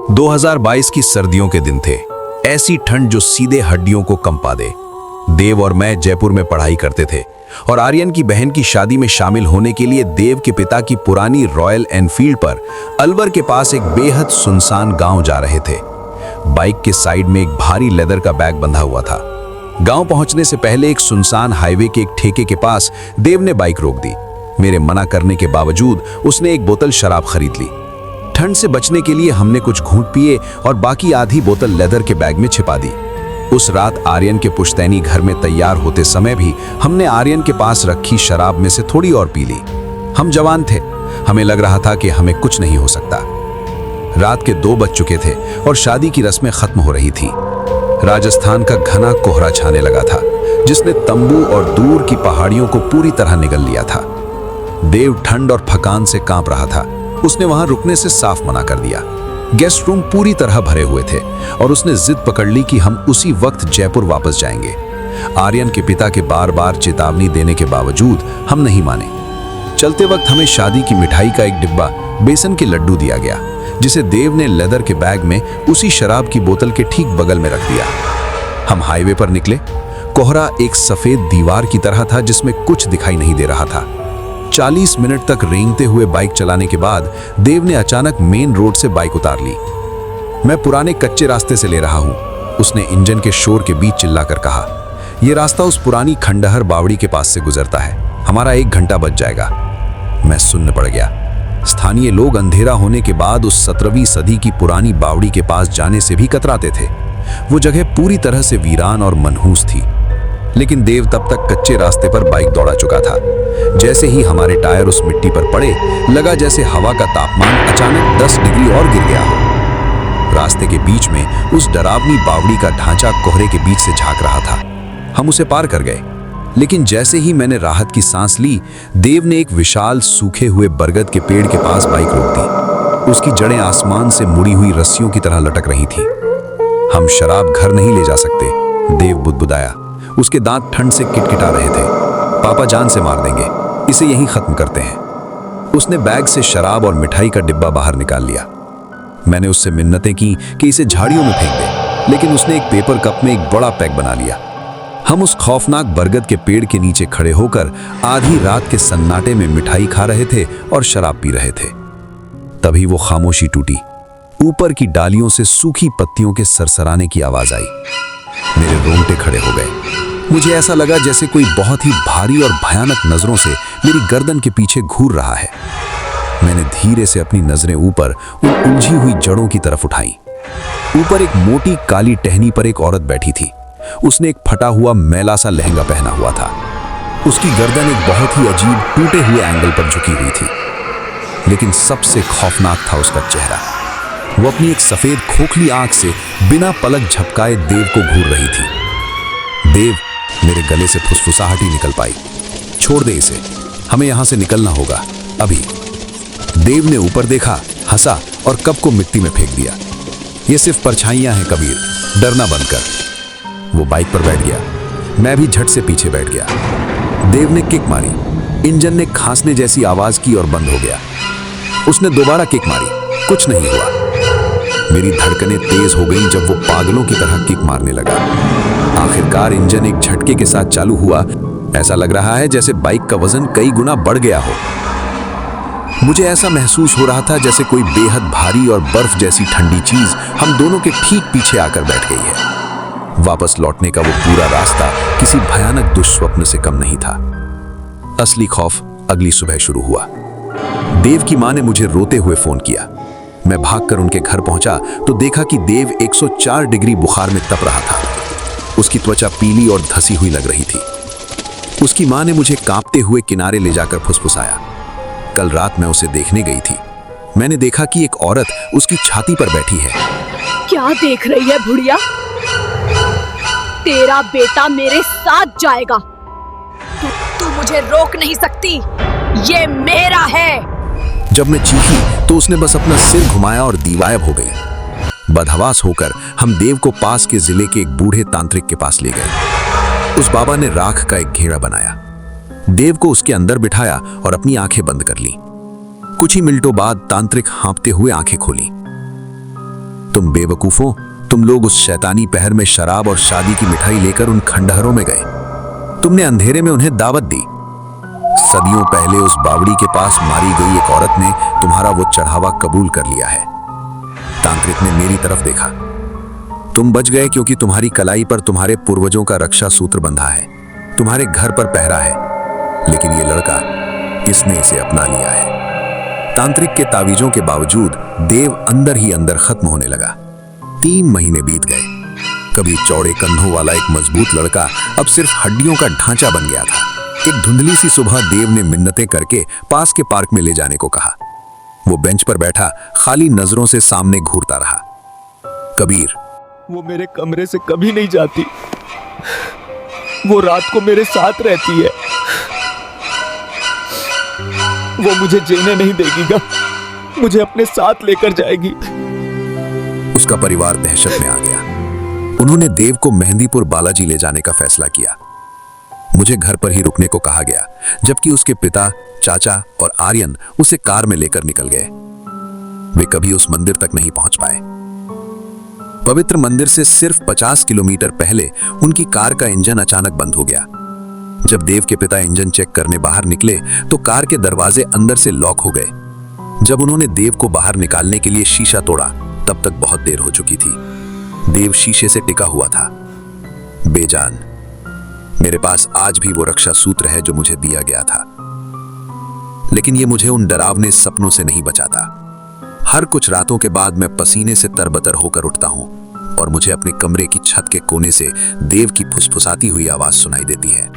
2022 की सर्दियों के दिन थे। ऐसी ठंड जो सीधे हड्डियों को कंपा दे। देव और मैं जयपुर में पढ़ाई करते थे और आर्यन की बहन की शादी में शामिल होने के लिए देव के पिता की पुरानी रॉयल एनफील्ड पर अलवर के पास एक बेहद सुनसान गांव जा रहे थे। बाइक के साइड में एक भारी लेदर का बैग बंधा हुआ था। गांव पहुंचने से पहले एक सुनसान हाईवे के एक ठेके के पास देव ने बाइक रोक दी। मेरे मना करने के बावजूद उसने एक बोतल शराब खरीद ली। ठंड से बचने के लिए हमने कुछ घूंट पिए और बाकी आधी बोतल लेदर के बैग में छिपा दी। उस रात आर्यन के पुश्तैनी घर में तैयार होते समय भी हमने आर्यन के पास रखी शराब में से थोड़ी और पी ली। हम जवान थे, हमें लग रहा था कि हमें कुछ नहीं हो सकता। रात के 2 बज चुके थे और शादी की रस्में खत्म हो रही थी। राजस्थान का घना कोहरा छाने लगा था, जिसने तंबू और दूर की पहाड़ियों को पूरी तरह निगल लिया था। देव ठंड और थकान से कांप रहा था। उसने वहां रुकने से साफ मना कर दिया। गेस्ट रूम पूरी तरह भरे हुए थे और उसने जिद पकड़ ली कि हम उसी वक्त जयपुर वापस जाएंगे। आर्यन के पिता के बार बार चेतावनी देने के बावजूद हम नहीं माने। चलते वक्त हमें शादी की मिठाई का एक डिब्बा बेसन के लड्डू दिया गया, जिसे देव ने लेदर के बैग में उसी शराब की बोतल के ठीक बगल में रख दिया। हम हाईवे पर निकले। कोहरा एक सफेद दीवार की तरह था जिसमें कुछ दिखाई नहीं दे रहा था। 40 मिनट तक रेंगते हुए बाइक चलाने के बाद देव ने अचानक मेन रोड से बाइक उतार ली। मैं पुराने कच्चे रास्ते से ले रहा हूं, उसने इंजन के शोर के बीच चिल्लाकर कहा। यह रास्ता उस पुरानी खंडहर बावड़ी के पास से गुजरता है। हमारा 1 घंटा बच जाएगा। मैं सुन्न पड़ गया। स्थानीय लोग अंधेरा होने के बाद उस 17वीं सदी की पुरानी बावड़ी के पास जाने से भी कतराते थे। वो जगह पूरी तरह से वीरान और मनहूस थी। लेकिन देव तब तक कच्चे रास्ते पर बाइक दौड़ा चुका था। जैसे ही हमारे टायर उस मिट्टी पर पड़े, लगा जैसे हवा का तापमान अचानक 10 डिग्री और गिर गया हो। रास्ते के बीच में उस डरावनी बावड़ी का ढांचा कोहरे के बीच से झांक रहा था। हम उसे पार कर गए, लेकिन जैसे ही मैंने राहत की सांस ली, देव ने एक विशाल सूखे हुए बरगद के पेड़ के पास बाइक रोक दी। उसकी जड़ें आसमान से मुड़ी हुई रस्सियों की तरह लटक रही थी। हम शराब घर नहीं ले जा सकते, देव बुदबुदाया। उसके दांत ठंड से किटकिटा रहे थे। पापा जान से मार देंगे, इसे यहीं खत्म करते हैं। उसने बैग से शराब और मिठाई का डिब्बा बाहर निकाल लिया। मैंने उससे मिन्नतें की कि इसे झाड़ियों में फेंक दे, लेकिन उसने एक पेपर कप में एक बड़ा पैक बना लिया। हम उस खौफनाक बरगद के पेड़ के नीचे खड़े होकर आधी रात के सन्नाटे में मिठाई खा रहे थे और शराब पी रहे थे। तभी वो खामोशी टूटी। ऊपर की डालियों से सूखी पत्तियों के सरसराने की आवाज आई। मेरे रोंगटे खड़े हो गए। मुझे ऐसा लगा जैसे कोई बहुत ही भारी और भयानक नजरों से मेरी गर्दन के पीछे घूर रहा है। मैंने धीरे से अपनी नजरें ऊपर उन उलझी हुई जड़ों की तरफ उठाई। ऊपर एक मोटी काली टहनी पर एक औरत बैठी थी। उसने एक फटा हुआ मैला सा लहंगा पहना हुआ था। उसकी गर्दन एक बहुत ही अजीब टूटे हुए एंगल पर झुकी हुई थी। लेकिन सबसे खौफनाक था उसका चेहरा। वो अपनी एक सफेद खोखली आंख से बिना पलक झपकाए देव को घूर रही थी। देव, मेरे गले से फुसफुसाहट ही निकल पाई। छोड़ दे इसे, हमें यहां से निकलना होगा अभी। देव ने ऊपर देखा, हंसा और कप को मिट्टी में फेंक दिया। ये सिर्फ परछाइयां हैं कबीर, डरना बंद कर। वो बाइक पर बैठ गया। मैं भी झट से पीछे बैठ गया। देव ने किक मारी। इंजन ने खांसने जैसी आवाज की और बंद हो गया। उसने दोबारा किक मारी, कुछ नहीं हुआ। मेरी धड़कनें तेज हो गईं जब वो पागलों की तरह किक मारने लगा। आखिरकार इंजन एक झटके के साथ चालू हुआ। ऐसा लग रहा है जैसे बाइक का वजन कई गुना बढ़ गया हो। मुझे ऐसा महसूस हो रहा था जैसे कोई बेहद भारी और बर्फ जैसी ठंडी चीज हम दोनों के ठीक पीछे आकर बैठ गई है। वापस लौटने का वो पूरा रास्ता किसी भयानक दुष्स्वप्न से कम नहीं था। असली खौफ अगली सुबह शुरू हुआ। देव की मां ने मुझे रोते हुए फोन किया। मैं भागकर उनके घर पहुंचा तो देखा कि देव 104 डिग्री बुखार में तप रहा था। उसकी त्वचा पीली और धसी हुई लग रही थी। उसकी मां ने मुझे कांपते हुए किनारे ले जाकर फुसफुसाया। कल रात मैं उसे देखने गई थी। मैंने देखा कि एक औरत उसकी छाती पर बैठी है। क्या देख रही है बुढ़िया? तेरा बेटा मेरे साथ जाएगा। तू मुझे रोक नहीं सकती, ये मेरा है। जब मैं चीखी तो उसने बस अपना सिर घुमाया और दीवायब हो गई। बदहवास होकर हम देव को पास के जिले के एक बूढ़े तांत्रिक के पास ले गए। उस बाबा ने राख का एक घेरा बनाया। देव को उसके अंदर बिठाया और अपनी आंखें बंद कर ली। कुछ ही मिनटों बाद तांत्रिक हाँफते हुए आंखें खोली। तुम बेवकूफों, तुम लोग उस शैतानी पहर में शराब और शादी की मिठाई लेकर उन खंडहरों में गए। तुमने अंधेरे में उन्हें दावत दी। सदियों पहले उस बावड़ी के पास मारी गई एक औरत ने तुम्हारा वो चढ़ावा कबूल कर लिया है। तांत्रिक ने मेरी तरफ देखा। तुम बच गए क्योंकि तुम्हारी कलाई पर तुम्हारे पूर्वजों का रक्षा सूत्र बंधा है, तुम्हारे घर पर पहरा है। लेकिन ये लड़का, इसने इसे अपना लिया है। तांत्रिक के तावीजों के बावजूद देव अंदर ही अंदर खत्म होने लगा। 3 महीने बीत गए। कभी चौड़े कंधों वाला एक मजबूत लड़का अब सिर्फ हड्डियों का ढांचा बन गया था। एक धुंधली सी सुबह देव ने मिन्नतें करके पास के पार्क में ले जाने को कहा। वो बेंच पर बैठा खाली नजरों से सामने घूरता रहा। कबीर, वो मेरे कमरे से कभी नहीं जाती। वो रात को मेरे साथ रहती है। वो मुझे जीने नहीं देगीगा, मुझे अपने साथ लेकर जाएगी। उसका परिवार दहशत में आ गया। उन्होंने देव को मेहंदीपुर बालाजी ले जाने का फैसला किया। मुझे घर पर ही रुकने को कहा गया, जबकि उसके पिता, चाचा और आर्यन उसे कार में लेकर निकल गए। वे कभी उस मंदिर तक नहीं पहुंच पाए। पवित्र मंदिर से सिर्फ 50 किलोमीटर पहले उनकी कार का इंजन अचानक बंद हो गया। जब देव के पिता इंजन चेक करने बाहर निकले तो कार के दरवाजे अंदर से लॉक हो गए। जब उन्होंने देव को बाहर निकालने के लिए शीशा तोड़ा, तब तक बहुत देर हो चुकी थी। देव शीशे से टिका हुआ था, बेजान। मेरे पास आज भी वो रक्षा सूत्र है जो मुझे दिया गया था, लेकिन ये मुझे उन डरावने सपनों से नहीं बचाता। हर कुछ रातों के बाद मैं पसीने से तरबतर होकर उठता हूं और मुझे अपने कमरे की छत के कोने से देव की फुसफुसाती हुई आवाज सुनाई देती है।